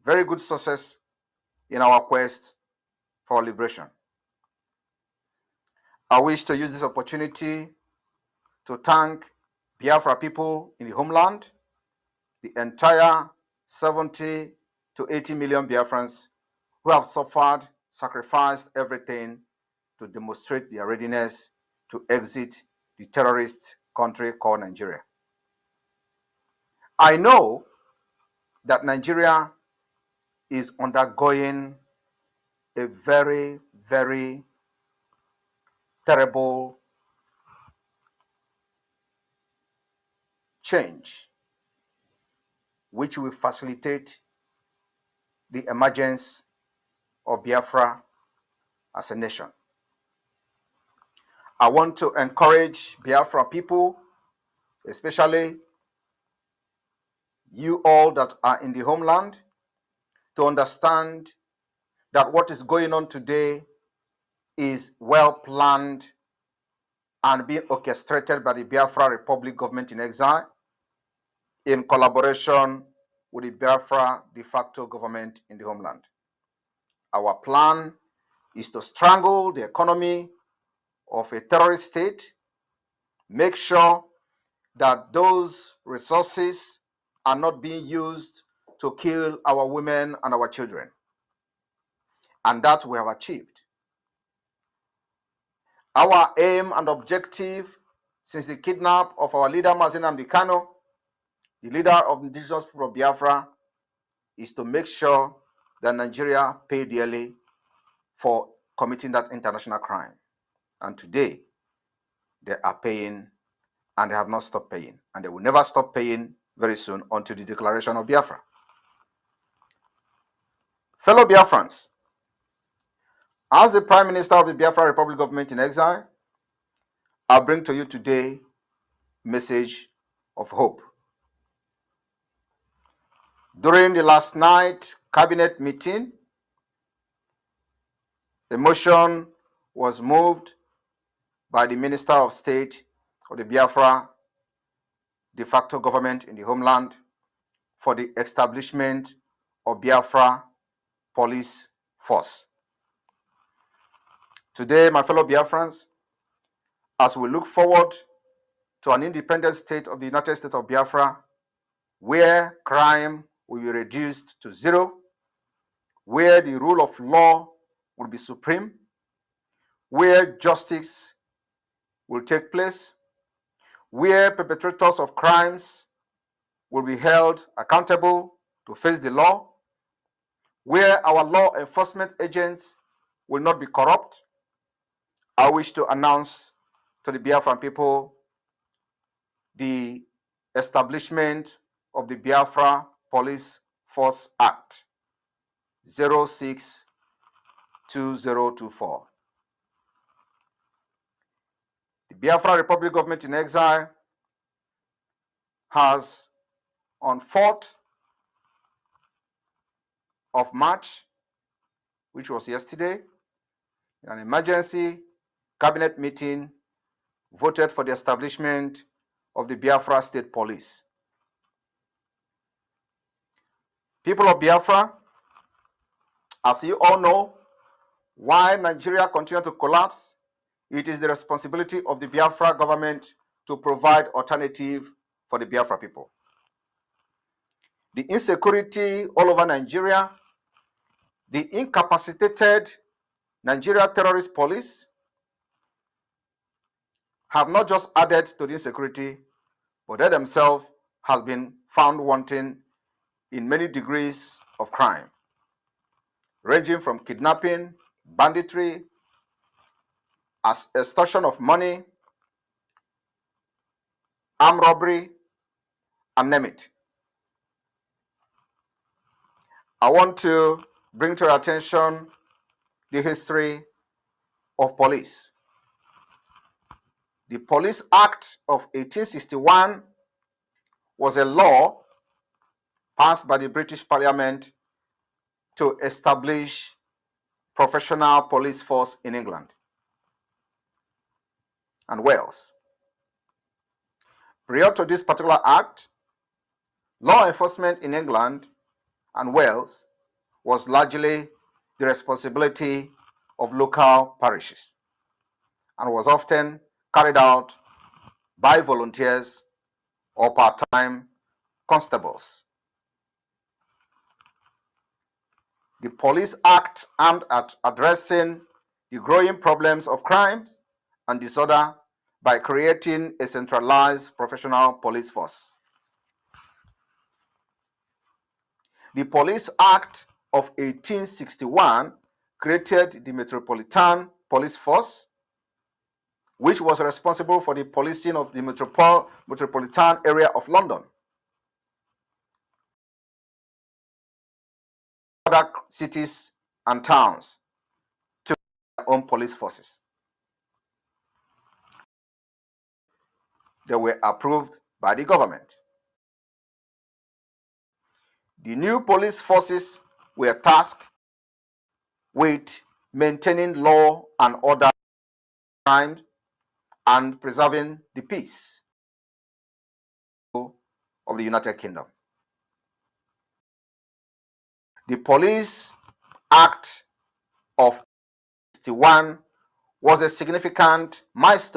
very good success in our quest for liberation. I wish to use this opportunity to thank Biafra people in the homeland, the entire 70 to 80 million Biafrans who have suffered, sacrificed everything to demonstrate their readiness to exit the terrorist country called Nigeria. I know that Nigeria is undergoing a very, very terrible change, which will facilitate the emergence of Biafra as a nation. I want to encourage Biafra people, especially you all that are in the homeland, to understand that what is going on today is well planned and being orchestrated by the Biafra Republic government in exile in collaboration with the Biafra de facto government in the homeland. Our plan is to strangle the economy of a terrorist state, make sure that those resources are not being used to kill our women and our children. And that we have achieved. Our aim and objective since the kidnap of our leader Mazi Nnamdi Kanu, the leader of the indigenous people of Biafra, is to make sure that Nigeria pay dearly for committing that international crime. And today, they are paying, and they have not stopped paying. And they will never stop paying very soon until the declaration of Biafra. Fellow Biafrans, as the Prime Minister of the Biafra Republic government in exile, I bring to you today a message of hope. During the last night cabinet meeting, the motion was moved by the Minister of State of the Biafra de facto government in the homeland for the establishment of Biafra police force. Today, my fellow Biafrans, as we look forward to an independent state of the United States of Biafra, where crime will be reduced to zero, where the rule of law will be supreme, where justice will take place, where perpetrators of crimes will be held accountable to face the law, where our law enforcement agents will not be corrupt, I wish to announce to the Biafran people the establishment of the Biafra Police Force Act 06-2024. The Biafra Republic government in exile has, on 4th of March, which was yesterday, in an emergency cabinet meeting, voted for the establishment of the Biafra State Police. People of Biafra, as you all know, while Nigeria continues to collapse, it is the responsibility of the Biafra government to provide alternative for the Biafra people. The insecurity all over Nigeria, the incapacitated Nigeria terrorist police have not just added to the insecurity, but they themselves have been found wanting in many degrees of crime, ranging from kidnapping, banditry, as extortion of money, armed robbery, and name it. I want to bring to your attention the history of police. The Police Act of 1861 was a law passed by the British Parliament to establish professional police force in England and Wales. Prior to this particular act, law enforcement in England and Wales was largely the responsibility of local parishes and was often carried out by volunteers or part-time constables. The Police Act aimed at addressing the growing problems of crimes and disorder by creating a centralized professional police force. The Police Act of 1861 created the Metropolitan Police Force, which was responsible for the policing of the metropolitan area of London. Other cities and towns took their own police forces. They were approved by the government. The new police forces were tasked with maintaining law and order crimes and preserving the peace of the United Kingdom. The Police Act of 1961 was a significant milestone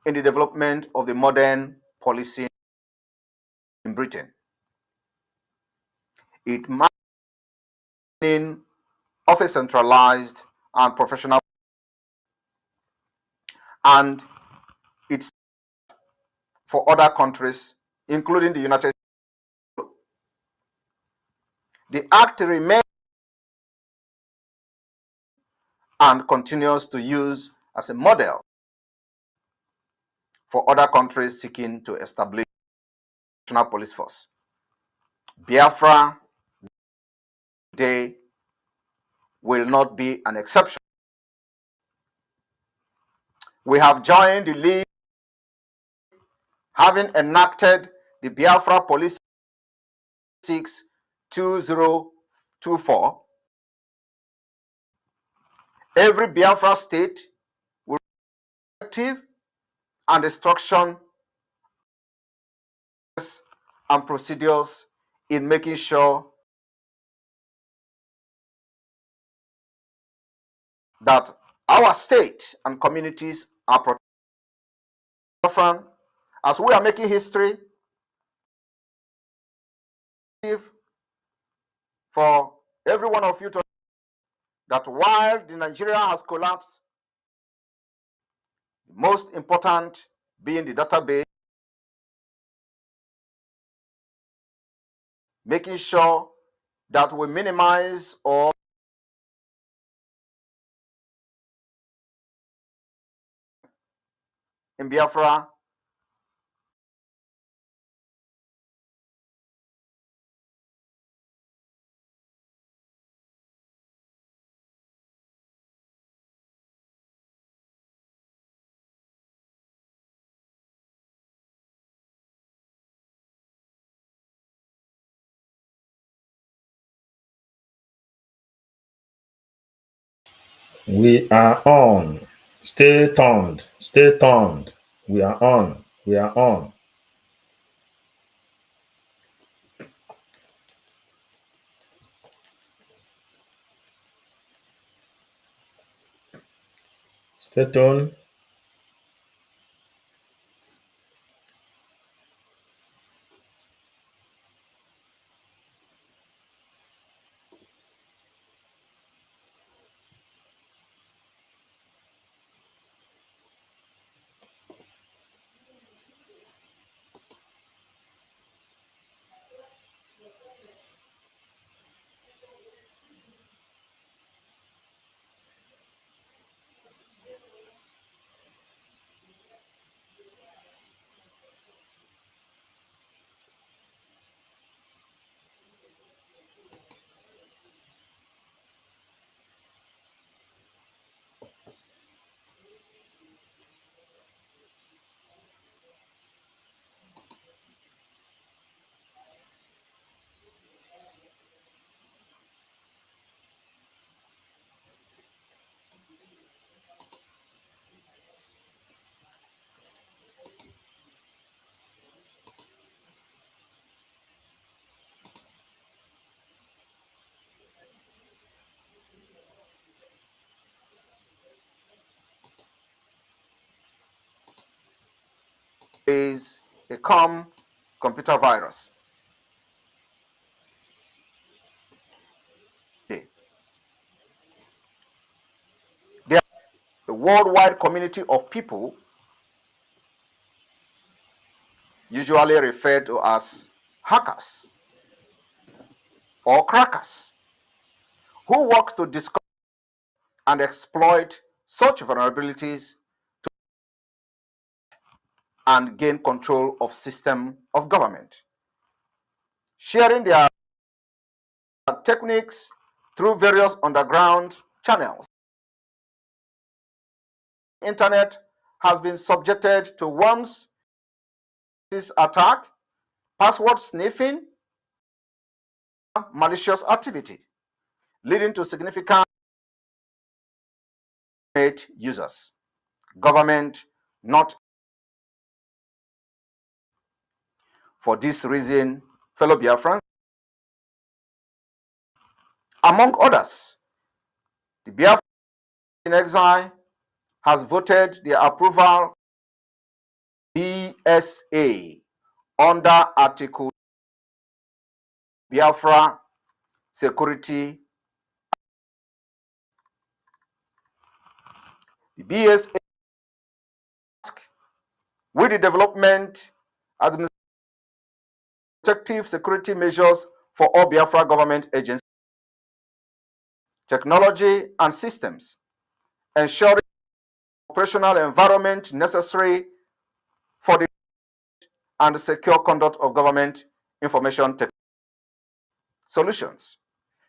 in the development of the modern policing in Britain. It marked the beginning of a centralized and professional, and it's for other countries, including the United States. The Act remains and continues to use as a model for other countries seeking to establish a national police force. Biafra today will not be an exception. We have joined the League, having enacted the Biafra Police 2024. Every Biafra state will be active and instruction and procedures in making sure that our state and communities are protected. As we are making history, for every one of you to know that while the Nigeria has collapsed, the most important being the database, making sure that we minimize or in Biafra We are on. Stay tuned. Stay tuned. We are on. We are on. Stay tuned. is a common computer virus. There is a worldwide community of people, usually referred to as hackers or crackers, who work to discover and exploit such vulnerabilities and gain control of system of government, sharing their techniques through various underground channels. The internet has been subjected to worms attack, password sniffing, malicious activity, leading to significant users. Government not. For this reason, fellow Biafrans, among others, the Biafran in exile has voted their approval BSA under Article Biafra Security. The BSA with the development administrative security measures for all Biafra government agencies, technology and systems, ensuring operational environment necessary for the and secure conduct of government information solutions,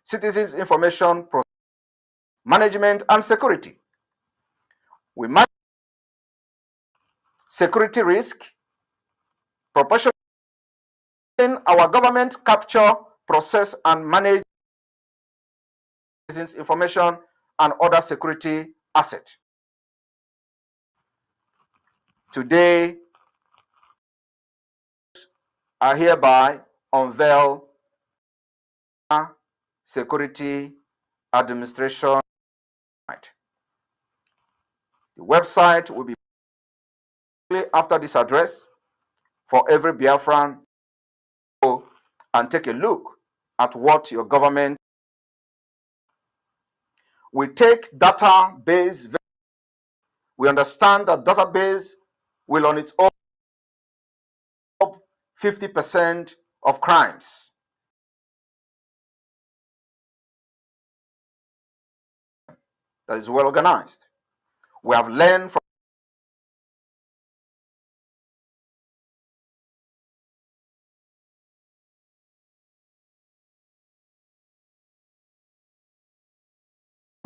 citizens information management and security. We manage security risk, proportionally our government capture, process and manage citizens information and other security assets. Today, I hereby unveil Security Administration. The website will be after this address for every Biafran go and take a look at what your government will take. Database. We understand that database will on its own 50% of crimes. That is well organized. We have learned from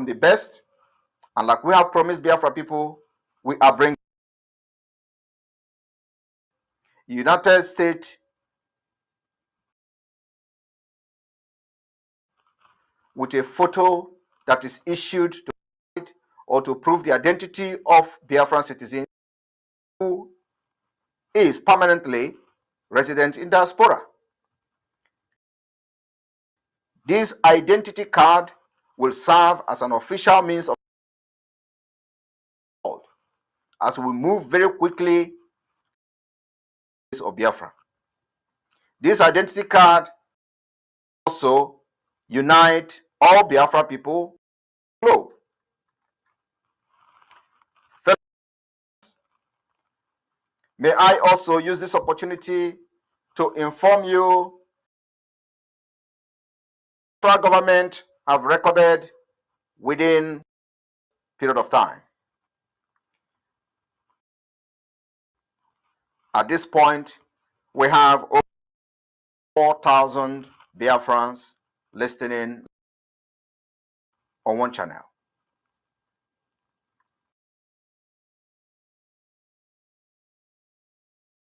the best, and like we have promised Biafra people, we are bringing United States with a photo that is issued to or to prove the identity of Biafran citizens who is permanently resident in diaspora. This identity card will serve as an official means of as we move very quickly of Biafra. This identity card also unite all Biafra people globe. May I also use this opportunity to inform you our government have recorded within period of time. At this point, we have over 4,000 Biafrans listening on one channel.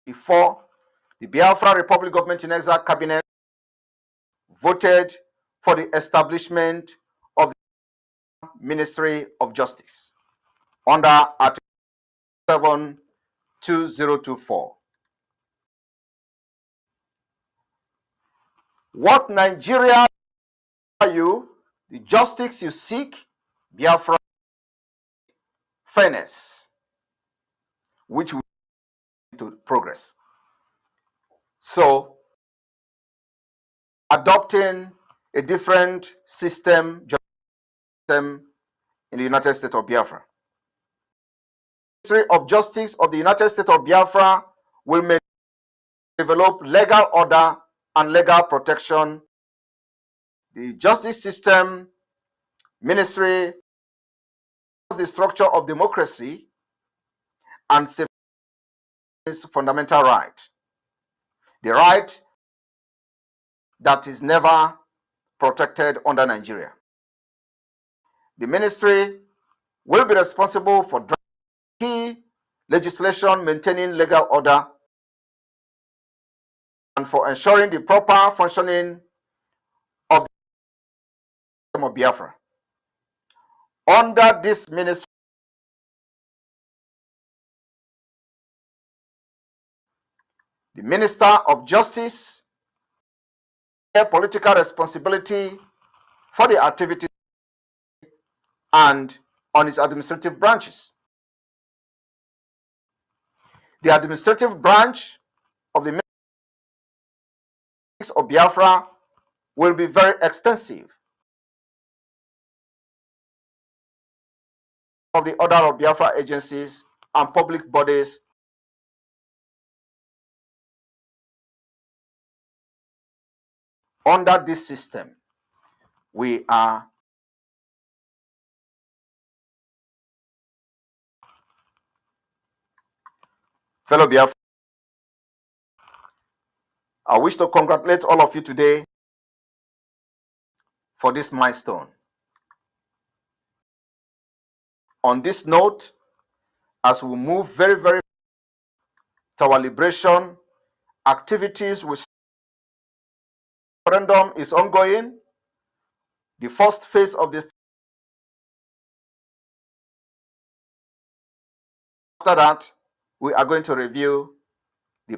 Before, the Biafra Republic Government in Exile Cabinet voted for the establishment of the Ministry of Justice under Article 72024. What Nigeria are you? The justice you seek, Biafra fairness, which we to progress. So, adopting a different system in the United States of Biafra. The Ministry of Justice of the United States of Biafra will develop legal order and legal protection. The justice system ministry the structure of democracy and fundamental right. The right that is never protected under Nigeria. The ministry will be responsible for key legislation maintaining legal order and for ensuring the proper functioning of the system of Biafra. Under this ministry, the Minister of Justice has political responsibility for the activities and on its administrative branches. The administrative branch of the Ministry of Biafra will be very extensive. Of the order of Biafra agencies and public bodies under this system, we are fellow Biafra. I wish to congratulate all of you today for this milestone. On this note, as we move very to our liberation, activities with referendum is ongoing. The first phase of the after that, we are going to review the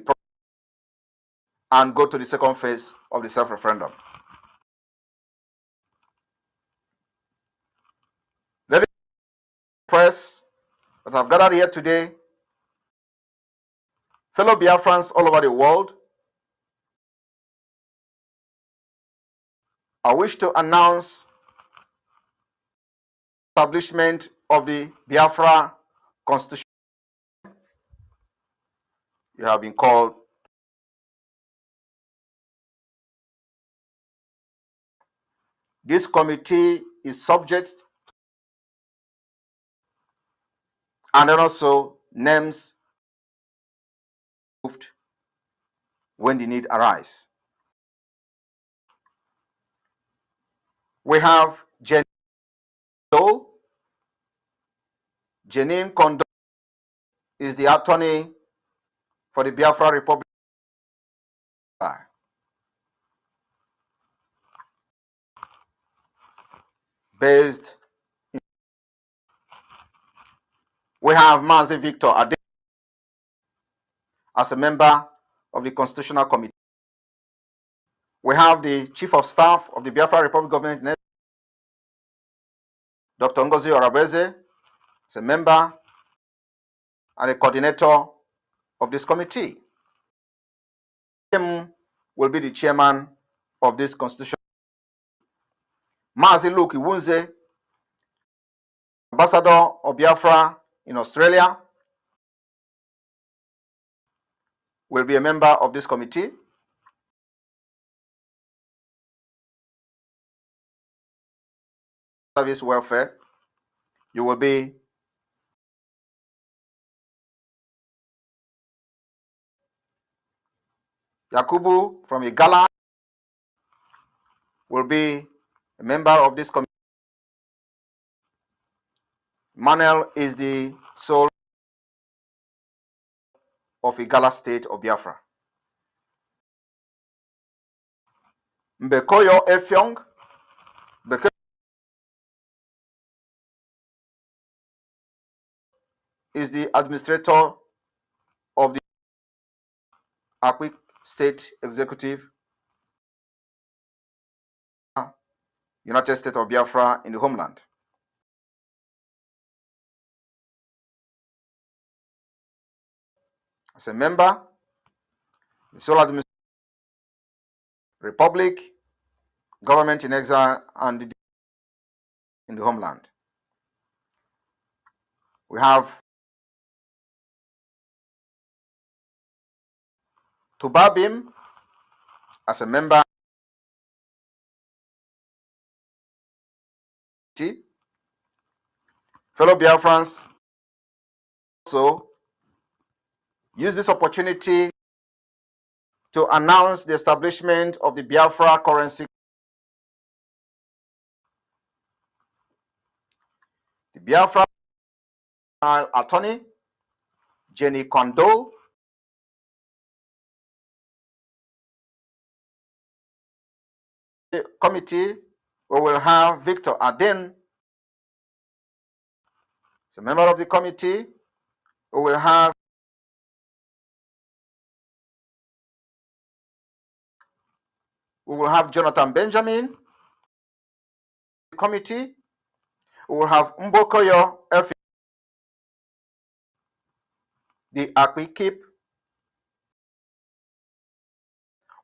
and go to the second phase of the self-referendum. Let us press that I've gathered here today, fellow Biafrans all over the world. I wish to announce establishment of the Biafra Constitution. You have been called. This committee is subject and then also names moved when the need arises. We have Janine Kondo is the attorney for the Biafra Republic. Based we have Mazi Victor Ade as a member of the Constitutional Committee. We have the Chief of Staff of the Biafra Republic Government, Dr. Ngozi Orabeze, as a member and a coordinator of this committee. Him will be the chairman of this constitution. Mazi Luke Iwunze, ambassador of Biafra in Australia, will be a member of this committee. Service welfare, you will be Yakubu from Igala will be a member of this committee. Manuel is the soul of Igala State of Biafra. Mbekoyo Efyong is the administrator of the Akwik State Executive, United States of Biafra in the homeland. as a member, the sole administration, republic, government in exile, and in the homeland. We have Tubabim as a member, fellow Biafrans also use this opportunity to announce the establishment of the Biafra currency. The Biafra attorney, Jenny Kondo, committee, we will have Victor Aden as a member of the committee. We will have Jonathan Benjamin, the committee. We will have Mbokoyo F, the Akpikip.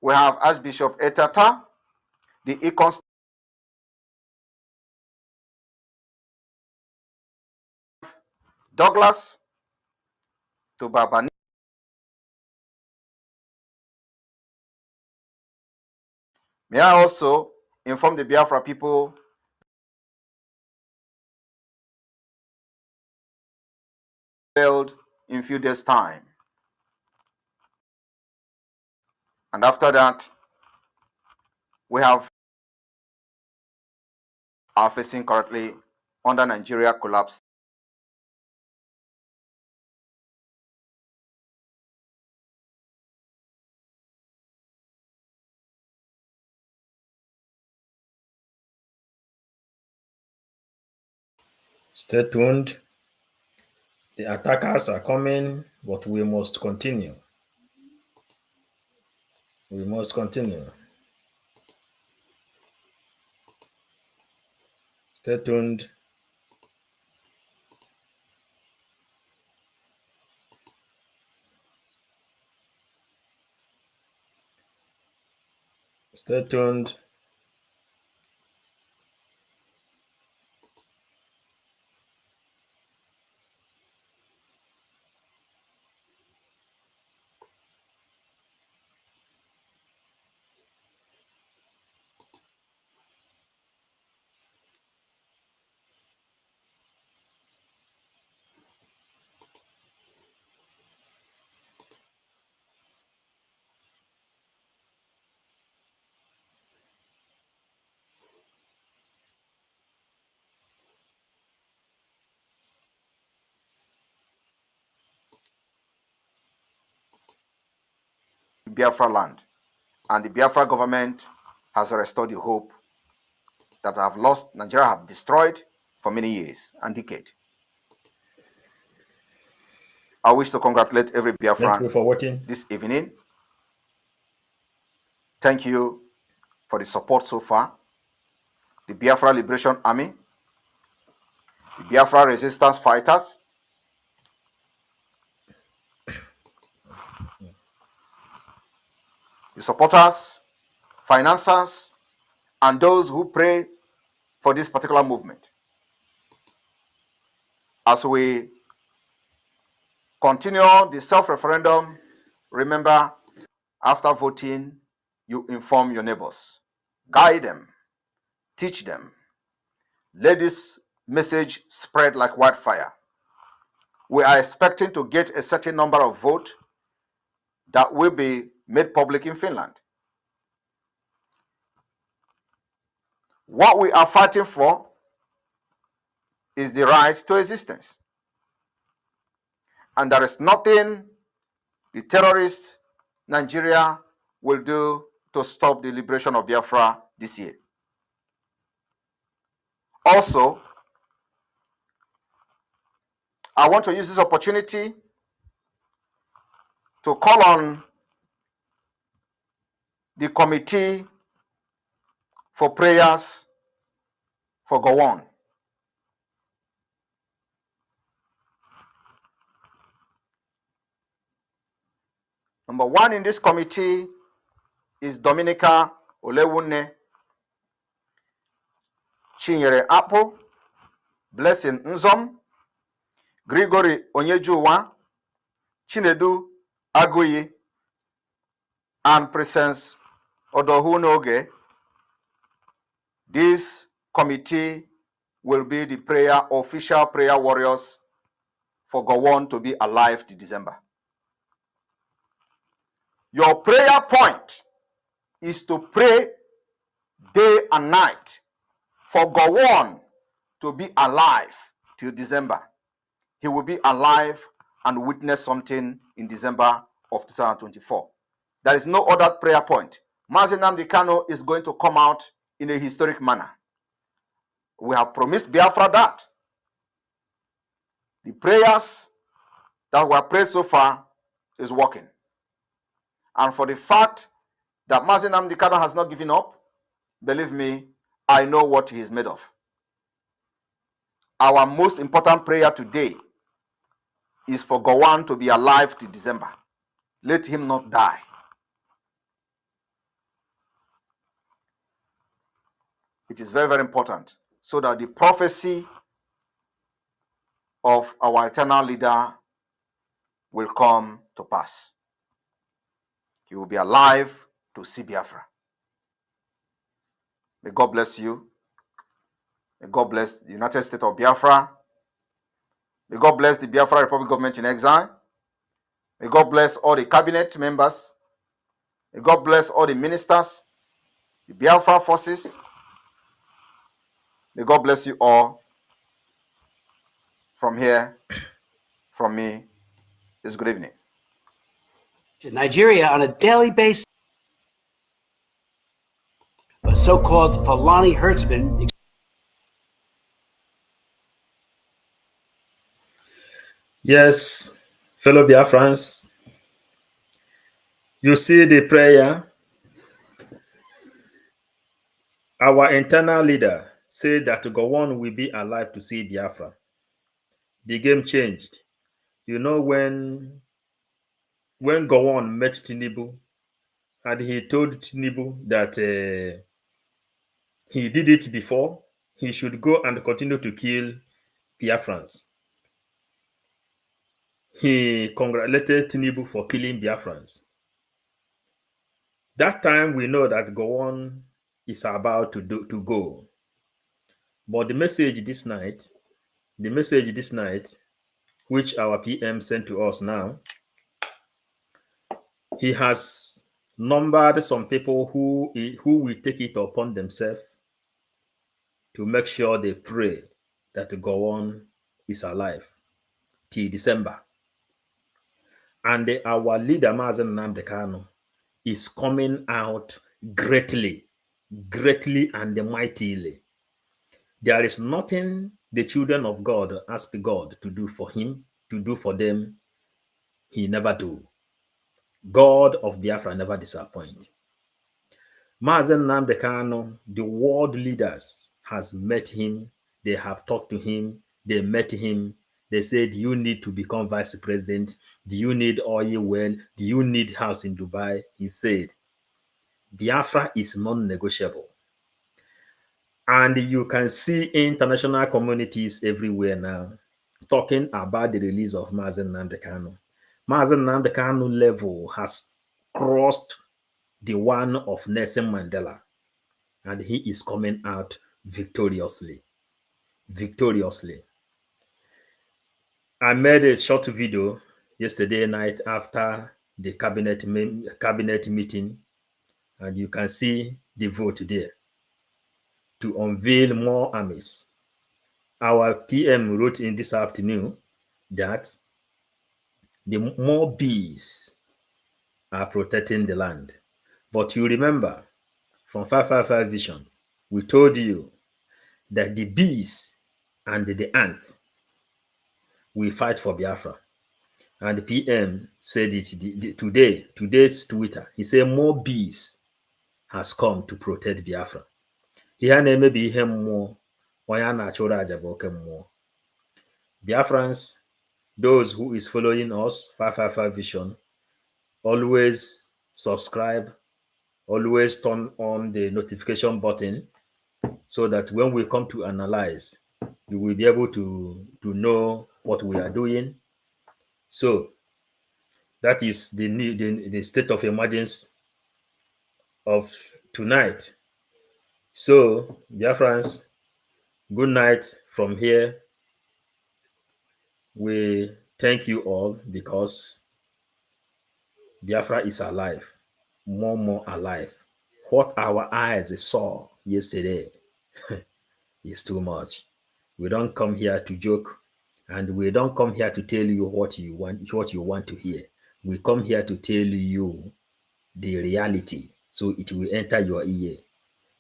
We have Archbishop Etata, the Econ Douglas, Tubabani. May I also inform the Biafra people held in few days' time. And after that, we are facing currently under Nigeria collapse. Stay tuned. The attackers are coming, but we must continue. We must continue. Stay tuned. Stay tuned. Biafra land, and the Biafra government has restored the hope that have lost, Nigeria have destroyed for many years and decades. I wish to congratulate every Biafran Thank you for watching this evening. Thank you for the support so far. The Biafra Liberation Army, the Biafra resistance fighters, the supporters, financiers, and those who pray for this particular movement. As we continue the self-referendum, remember, after voting, you inform your neighbors, guide them, teach them. Let this message spread like wildfire. We are expecting to get a certain number of votes that will be made public in Finland. What we are fighting for is the right to existence. And there is nothing the terrorist Nigeria will do to stop the liberation of Biafra this year. Also, I want to use this opportunity to call on the committee for prayers for Gowon. Number 1 in this committee is Dominica Olewune, Chinyere Apo, Blessing Nzom, Gregory Onyejuwa, Chinedu Aguyi, and Presence Odohunoge. This committee will be the official prayer warriors for Gowon to be alive till December. Your prayer point is to pray day and night for Gowon to be alive till December. He will be alive and witness something in December of 2024. There is no other prayer point. Mazi Nnamdi Kanu is going to come out in a historic manner. We have promised Biafra that. The prayers that were prayed so far is working. And for the fact that Mazi Nnamdi Kanu has not given up, believe me, I know what he is made of. Our most important prayer today is for Gowon to be alive till December. Let him not die. It is very, very important so that the prophecy of our eternal leader will come to pass. He will be alive to see Biafra. May God bless you. May God bless the United States of Biafra. May God bless the Biafra Republic government in exile. May God bless all the cabinet members. May God bless all the ministers, the Biafra forces. May God bless you all. From here, from me, is good evening. Nigeria on a daily basis. A so-called Fulani herdsman. Yes, fellow Biafrans, you see the prayer. Our internal leader said that Gowon will be alive to see Biafra. The game changed. You know, when Gowon met Tinubu, and he told Tinubu that he did it before, he should go and continue to kill Biafrans. He congratulated Tinubu for killing Biafrans. That time we know that Gowon is about to go. But the message this night, which our PM sent to us now, he has numbered some people who will take it upon themselves to make sure they pray that Gowon is alive till December. And our leader, Mazi Nnamdi Kanu, is coming out greatly and mightily. There is nothing the children of God ask God to do for him, to do for them, he never do. God of Biafra never disappoint. Mazi Nnamdi Kanu, the world leaders has met him, they have talked to him, they met him, they said, do you need to become vice president? Do you need oil well? Do you need house in Dubai? He said, Biafra is non-negotiable. And you can see international communities everywhere now talking about the release of Mazi Nnamdi Kanu. Mazi Nnamdi Kanu level has crossed the one of Nelson Mandela, and he is coming out victoriously. I made a short video yesterday night after the cabinet meeting, and you can see the vote there to unveil more armies. Our PM wrote in this afternoon that the more bees are protecting the land. But you remember from 555 Vision, we told you that the bees and the ants will fight for Biafra. And the PM said it today's Twitter. He said more bees has come to protect Biafra. Ihe na-emebi ihe mmụọ, onye a na-achụrụ aja bụ oke mmụọ. Biafrans, those who is following us, 555 Vision, always subscribe, always turn on the notification button so that when we come to analyze, you will be able to know what we are doing. So that is the state of emergency of tonight. So, Biafrans, good night from here. We thank you all because Biafra is alive, more alive. What our eyes saw yesterday is too much. We don't come here to joke, and we don't come here to tell you what you want to hear. We come here to tell you the reality, so it will enter your ear.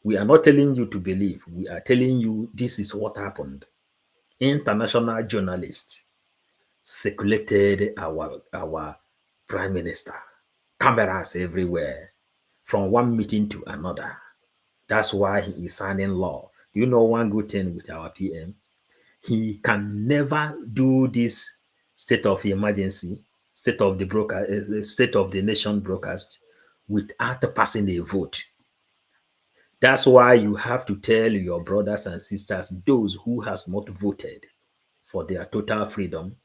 We are not telling you to believe. We are telling you this is what happened. International journalists circulated our prime minister. Cameras everywhere, from one meeting to another. That's why he is signing law. Do you know one good thing with our PM? He can never do this state of emergency, state of the nation broadcast without passing a vote. That's why you have to tell your brothers and sisters, those who has not voted for their total freedom,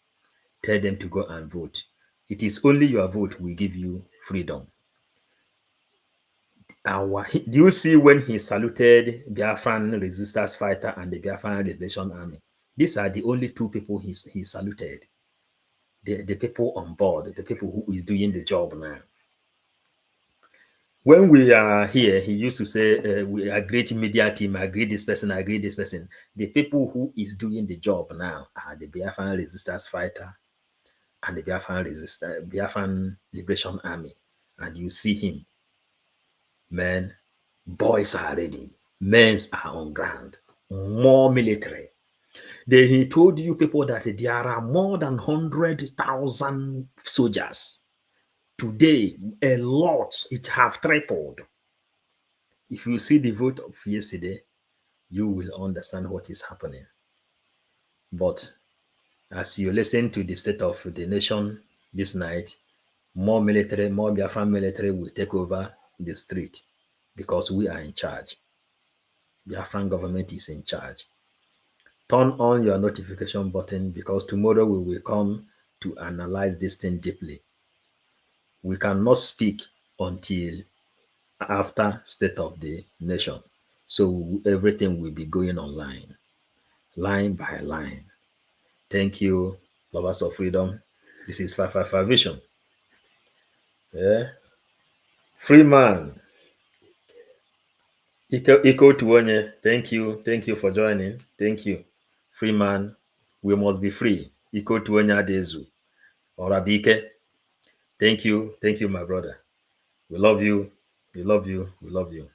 tell them to go and vote. It is only your vote will give you freedom. Do you see when he saluted Biafran resistance fighter and the Biafran Liberation Army? These are the only two people he saluted. The people on board, the people who is doing the job now. When we are here, he used to say, we are great media team, I agree this person, I agree this person. The people who is doing the job now are the Biafran resistance fighter and the Biafran Liberation Army. And you see him. Men, boys are ready. Men are on ground. More military. Then he told you people that there are more than 100,000 soldiers. Today, a lot, it have tripled. If you see the vote of yesterday, you will understand what is happening. But as you listen to the state of the nation this night, more military, more Biafran military will take over the street because we are in charge. Biafran government is in charge. Turn on your notification button because tomorrow we will come to analyze this thing deeply. We cannot speak until after state of the nation. So everything will be going online, line by line. Thank you, lovers of freedom. This is 555 Vision. Yeah. Free man. Iko Tuonye. Thank you. Thank you for joining. Thank you. Free man. We must be free. Iko Tuonye Adezu. Orabike. Thank you. Thank you, my brother. We love you. We love you. We love you.